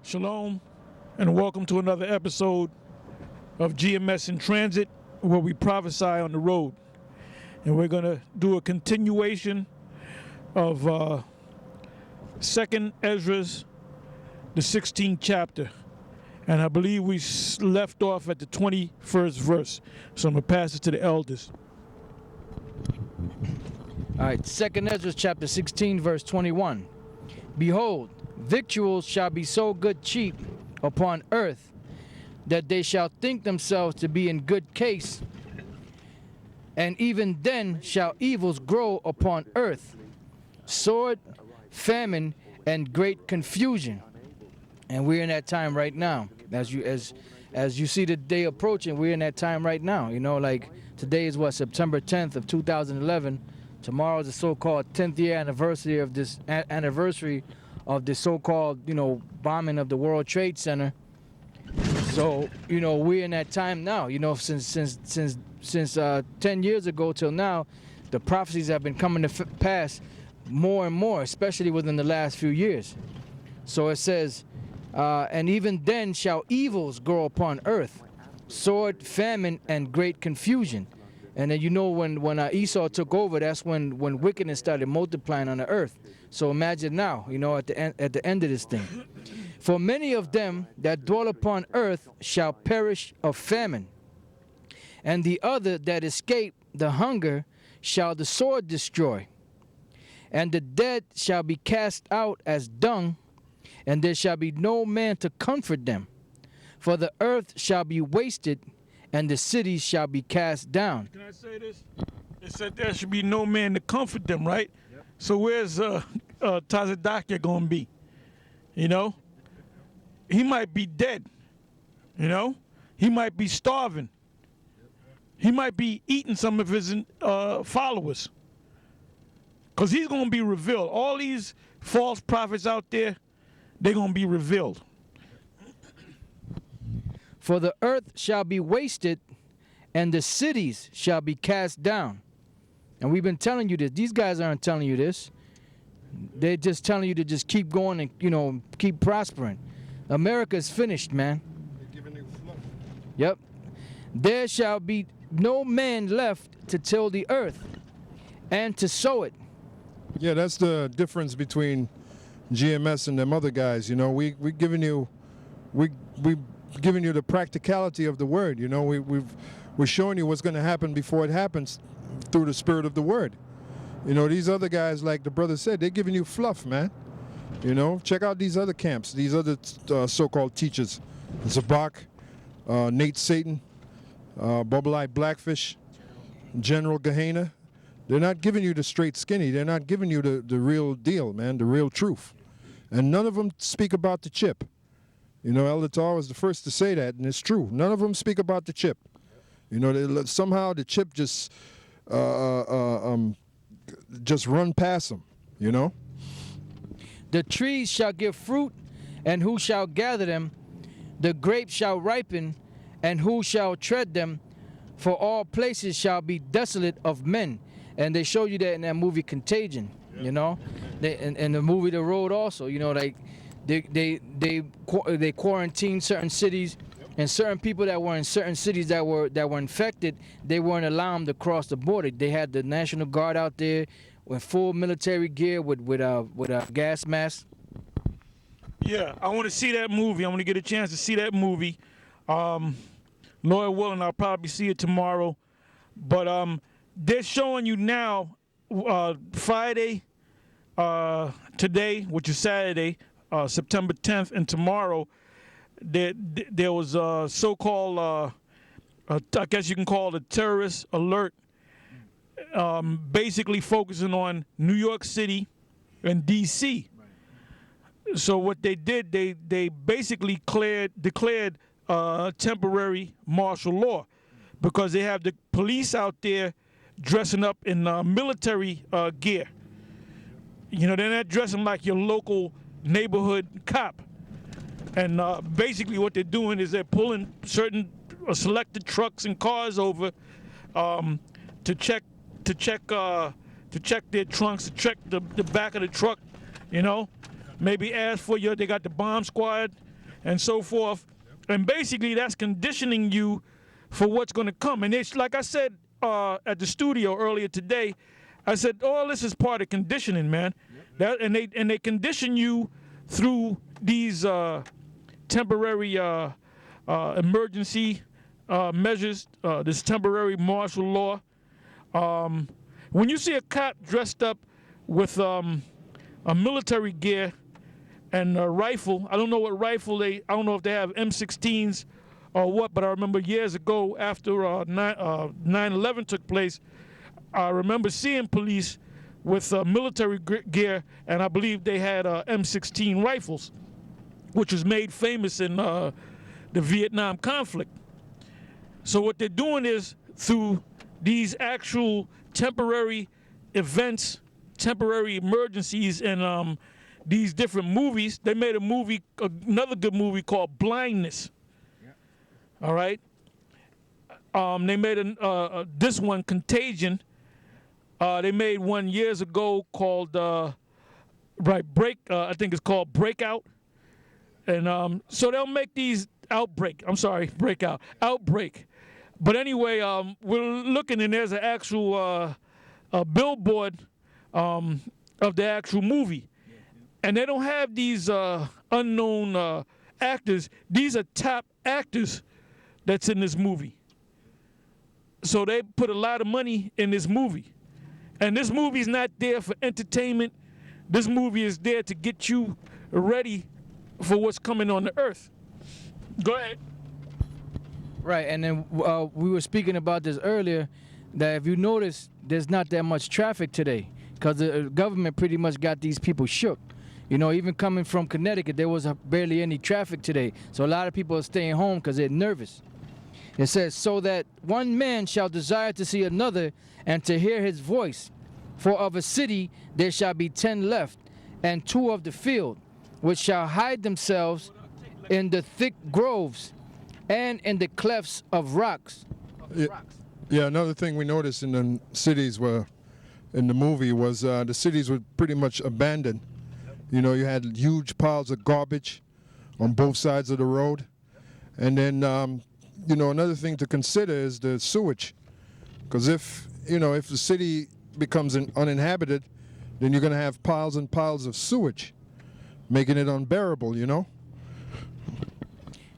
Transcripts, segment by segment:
Shalom, and welcome to another episode of GMS in Transit, where we prophesy on the road. And we're going to do a continuation of 2nd Esdras, the 16th chapter. And I believe we left off at the 21st verse. So I'm going to pass it to the elders. All right, 2nd Esdras chapter 16, verse 21. Behold, victuals shall be so good cheap upon earth, that they shall think themselves to be in good case, and even then shall evils grow upon earth, sword, famine, and great confusion. And we're in that time right now. As you see the day approaching, we're in that time right now. You know, like today is what, September 10th of 2011. Tomorrow is the so-called 10th year anniversary of this so-called, bombing of the World Trade Center. So, we're in that time now. Since 10 years ago till now, the prophecies have been coming to pass more and more, especially within the last few years. So it says, and even then shall evils grow upon earth, sword, famine, and great confusion. And then when Esau took over, that's when wickedness started multiplying on the earth. So imagine now, at the end of this thing. For many of them that dwell upon earth shall perish of famine, and the other that escape the hunger shall the sword destroy. And the dead shall be cast out as dung, and there shall be no man to comfort them. For the earth shall be wasted, and the cities shall be cast down. Can I say this? It said there should be no man to comfort them, right? Yep. So where's Tazadakia going to be? He might be dead. He might be starving. He might be eating some of his followers. Because he's going to be revealed. All these false prophets out there, they're going to be revealed. For the earth shall be wasted, and the cities shall be cast down. And we've been telling you this. These guys aren't telling you this. They're just telling you to just keep going and, keep prospering. America's finished, man. They're giving you fluff. Yep. There shall be no man left to till the earth and to sow it. Yeah, that's the difference between GMS and them other guys. We're giving you the practicality of the word. We're showing you what's going to happen before it happens through the spirit of the word. These other guys, like the brother said, they're giving you fluff, man. Check out these other camps, these other so-called teachers, Zabak, Nate Satan, Bubble-Eyed Blackfish, General Gehenna. They're not giving you the straight skinny. They're not giving you the real deal, man, the real truth. And none of them speak about the chip. Elder Tar was the first to say that, and it's true. None of them speak about the chip. Somehow the chip just run past them. The trees shall give fruit, and who shall gather them? The grapes shall ripen, and who shall tread them? For all places shall be desolate of men. And they show you that in that movie Contagion. Yeah. In the movie The Road also. They quarantined certain cities, and certain people that were in certain cities that were infected, they weren't allowed to cross the border. They had the National Guard out there with full military gear with a gas mask. Yeah, I want to see that movie. I want to get a chance to see that movie. Lord willing, I'll probably see it tomorrow. But they're showing you now Friday, today, which is Saturday, September 10th, and tomorrow there was a so-called, I guess you can call it a terrorist alert, basically focusing on New York City and D.C. Right. So what they did, they basically declared temporary martial law because they have the police out there dressing up in military gear. They're not dressing like your local neighborhood cop. And basically what they're doing is they're pulling certain selected trucks and cars over to check their trunks, to check the back of the truck, Maybe ask for they got the bomb squad and so forth. And basically, that's conditioning you for what's going to come. And it's like I said at the studio earlier today, I said, all this is part of conditioning, man. And they condition you through these temporary emergency measures, this temporary martial law. When you see a cop dressed up with a military gear and a rifle, I don't know what rifle I don't know if they have M16s or what, but I remember years ago after 9/11 took place, I remember seeing police with military gear, and I believe they had M16 rifles, which was made famous in the Vietnam conflict. So what they're doing is, through these actual temporary events, temporary emergencies, and these different movies, they made a movie, another good movie called Blindness. Yeah. All right. They made this one, Contagion. They made one years ago called I think it's called Breakout. And so they'll make these Outbreak. But anyway, we're looking, and there's an actual billboard of the actual movie. And they don't have these unknown actors. These are top actors that's in this movie. So they put a lot of money in this movie. And this movie's not there for entertainment. This movie is there to get you ready for what's coming on the earth. Go ahead. Right, and then we were speaking about this earlier, that if you notice, there's not that much traffic today because the government pretty much got these people shook. You know, even coming from Connecticut, there was barely any traffic today. So a lot of people are staying home because they're nervous. It says, so that one man shall desire to see another and to hear his voice. For of a city there shall be 10 left, and 2 of the field, which shall hide themselves in the thick groves and in the clefts of rocks. Yeah, another thing we noticed in the cities in the movie was the cities were pretty much abandoned. You know, you had huge piles of garbage on both sides of the road. And then, you know, another thing to consider is the sewage. Because if the city becomes uninhabited, then you're going to have piles and piles of sewage, making it unbearable, you know?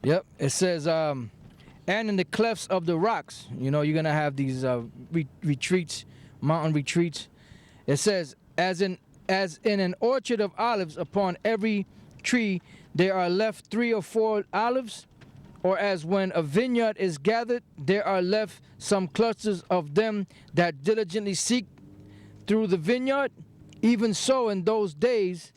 Yep, it says, and in the clefts of the rocks, you know, you're going to have these retreats, mountain retreats. It says, as in an orchard of olives, upon every tree there are left 3 or 4 olives, or as when a vineyard is gathered, there are left some clusters of them that diligently seek through the vineyard. Even so in those days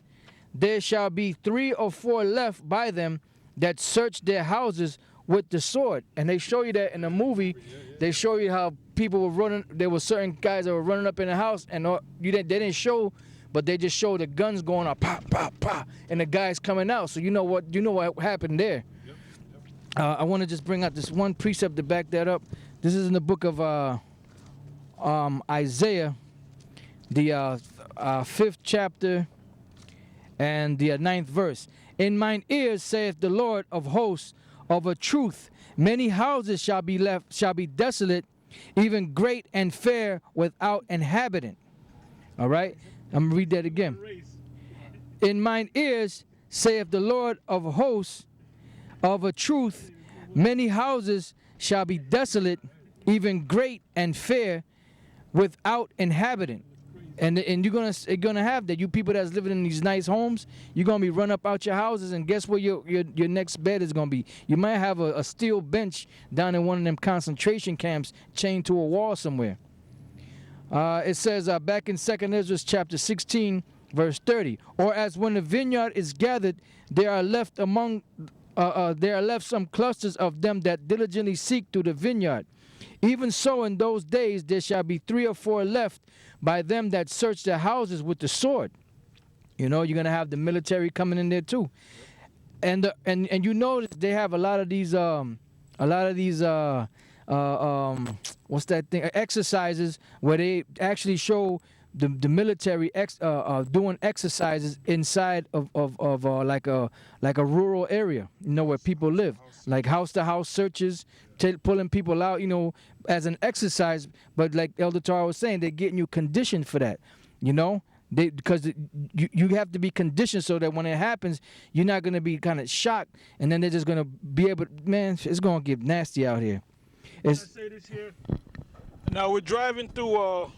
there shall be 3 or 4 left by them that search their houses with the sword. And they show you that in the movie. They show you how people were running. There were certain guys that were running up in the house, and they didn't show, but they just showed the guns going up, pop, pop, pop, and the guys coming out. So you know what happened there. I want to just bring out this one precept to back that up. This is in the book of Isaiah, the 5th chapter and the 9th verse. In mine ears saith the Lord of hosts, of a truth, many houses shall be desolate, even great and fair, without inhabitant. All right, I'm gonna read that again. In mine ears saith the Lord of hosts, of a truth, many houses shall be desolate, even great and fair, without inhabitant. And you're gonna have that. You people that's living in these nice homes, you're gonna be run up out your houses, and guess where your next bed is gonna be? You might have a steel bench down in one of them concentration camps, chained to a wall somewhere. It says back in 2nd Esdras chapter 16, verse 30. Or as when the vineyard is gathered, there are left some clusters of them that diligently seek through the vineyard. Even so in those days there shall be 3 or 4 left by them that search their houses with the sword. You know, you're gonna have the military coming in there too. And you notice they have a lot of these what's that thing, exercises where they actually show the military doing exercises inside of like a rural area, where people live, like house to house searches, pulling people out, as an exercise. But like Elder Tara was saying, they're getting you conditioned for that, because you have to be conditioned so that when it happens, you're not gonna be kind of shocked, and then they're just gonna be able. Man, it's gonna get nasty out here. Can I say this here? Now we're driving through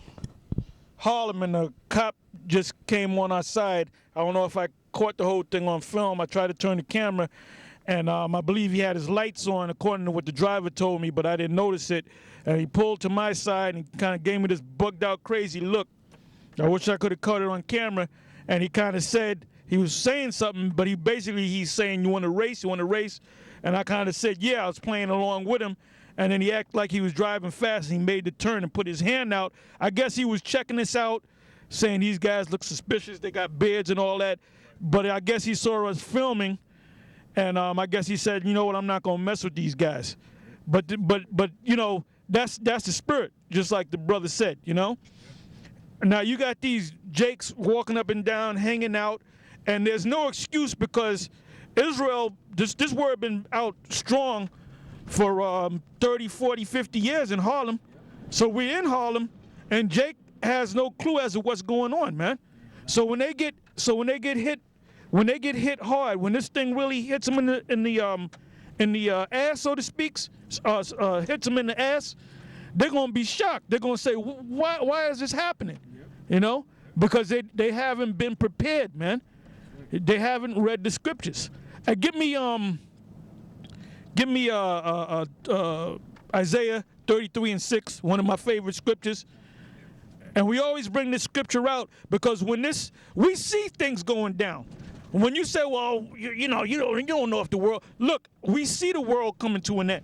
Harlem, and a cop just came on our side. I don't know if I caught the whole thing on film. I tried to turn the camera, and I believe he had his lights on, according to what the driver told me, but I didn't notice it. And he pulled to my side and kind of gave me this bugged out, crazy look. I wish I could have caught it on camera. And he kind of said, he was saying something, but he's saying, you want to race? You want to race? And I kind of said, yeah, I was playing along with him. And then he acted like he was driving fast, and he made the turn and put his hand out. I guess he was checking us out, saying these guys look suspicious. They got beards and all that. But I guess he saw us filming, and I guess he said, you know what, I'm not going to mess with these guys. But that's the spirit, just like the brother said, Now you got these Jakes walking up and down, hanging out, and there's no excuse, because Israel, this word been out strong for 30, 40, 50 years in Harlem. So we're in Harlem, and Jake has no clue as to what's going on, man. So when they get hit hard, when this thing really hits them in the ass, so to speak, hits them in the ass, they're gonna be shocked. They're gonna say, why is this happening? Because they haven't been prepared, man. They haven't read the scriptures. Give me Isaiah 33:6, one of my favorite scriptures. And we always bring this scripture out because we see things going down. When you say, well, you don't know if the world, look, we see the world coming to an end.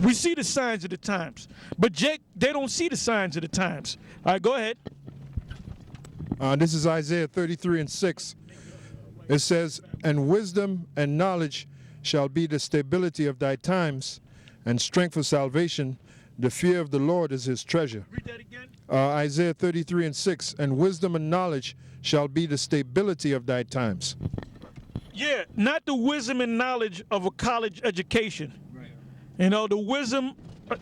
We see the signs of the times. But Jake, they don't see the signs of the times. All right, go ahead. This is Isaiah 33:6. It says, and wisdom and knowledge shall be the stability of thy times, and strength for salvation. The fear of the Lord is his treasure. Read that again. Isaiah 33:6, and wisdom and knowledge shall be the stability of thy times. Yeah, not the wisdom and knowledge of a college education. Right. The wisdom,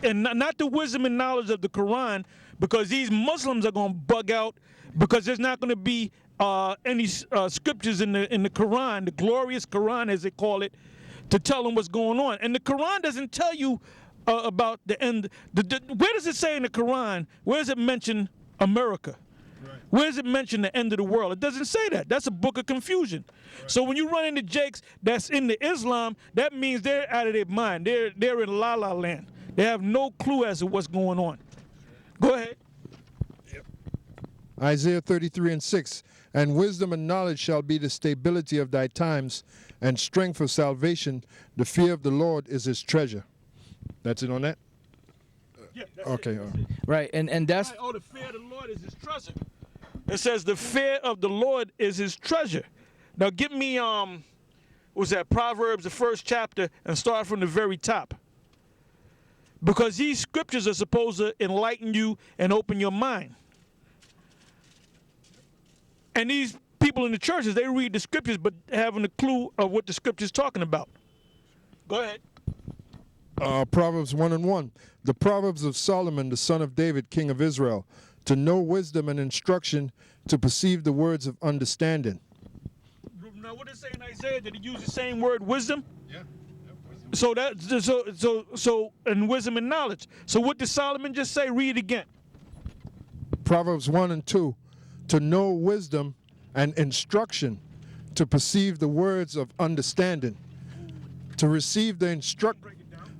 and not the wisdom and knowledge of the Quran, because these Muslims are going to bug out, because there's not going to be any scriptures in the Quran, the glorious Quran as they call it, to tell them what's going on. And the Quran doesn't tell you about the end. Where does it say in the Quran, where does it mention America? Right. Where does it mention the end of the world? It doesn't say that. That's a book of confusion. Right. So when you run into Jakes that's into Islam, that means they're out of their mind. They're in la la land. They have no clue as to what's going on. Go ahead. Yep. Isaiah 33:6, and wisdom and knowledge shall be the stability of thy times, and strength for salvation. The fear of the Lord is his treasure. That's it on that? Yeah, that's okay. It. Right, and that's... Right. Oh, the fear of the Lord is his treasure. It says the fear of the Lord is his treasure. Now give me, what's that, Proverbs, the 1st chapter, and start from the very top. Because these scriptures are supposed to enlighten you and open your mind. And these people in the churches, they read the scriptures but having a clue of what the scripture's talking about. Go ahead. Proverbs 1:1. The Proverbs of Solomon, the son of David, king of Israel, to know wisdom and instruction, to perceive the words of understanding. Now, what does it say in Isaiah? Did he use the same word, wisdom? Yeah. So and wisdom and knowledge. So what did Solomon just say? Read again. Proverbs 1:2. To know wisdom and instruction, to perceive the words of understanding, to receive the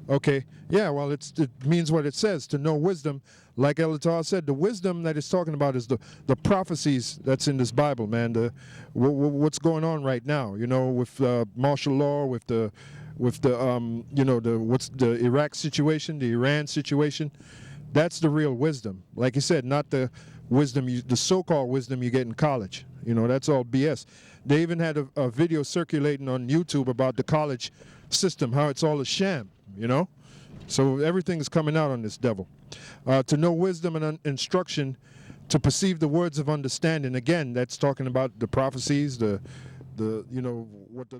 Okay, yeah, well, it means what it says, to know wisdom. Like Elatar said, the wisdom that it's talking about is the prophecies that's in this Bible, man. What's going on right now, with martial law, with the Iraq situation, the Iran situation. That's the real wisdom. Like you said, not the wisdom, the so-called wisdom you get in college. That's all BS. They even had a video circulating on YouTube about the college system, how it's all a sham, So everything's coming out on this devil. To know wisdom and instruction, to perceive the words of understanding. Again, that's talking about the prophecies, the you know, what the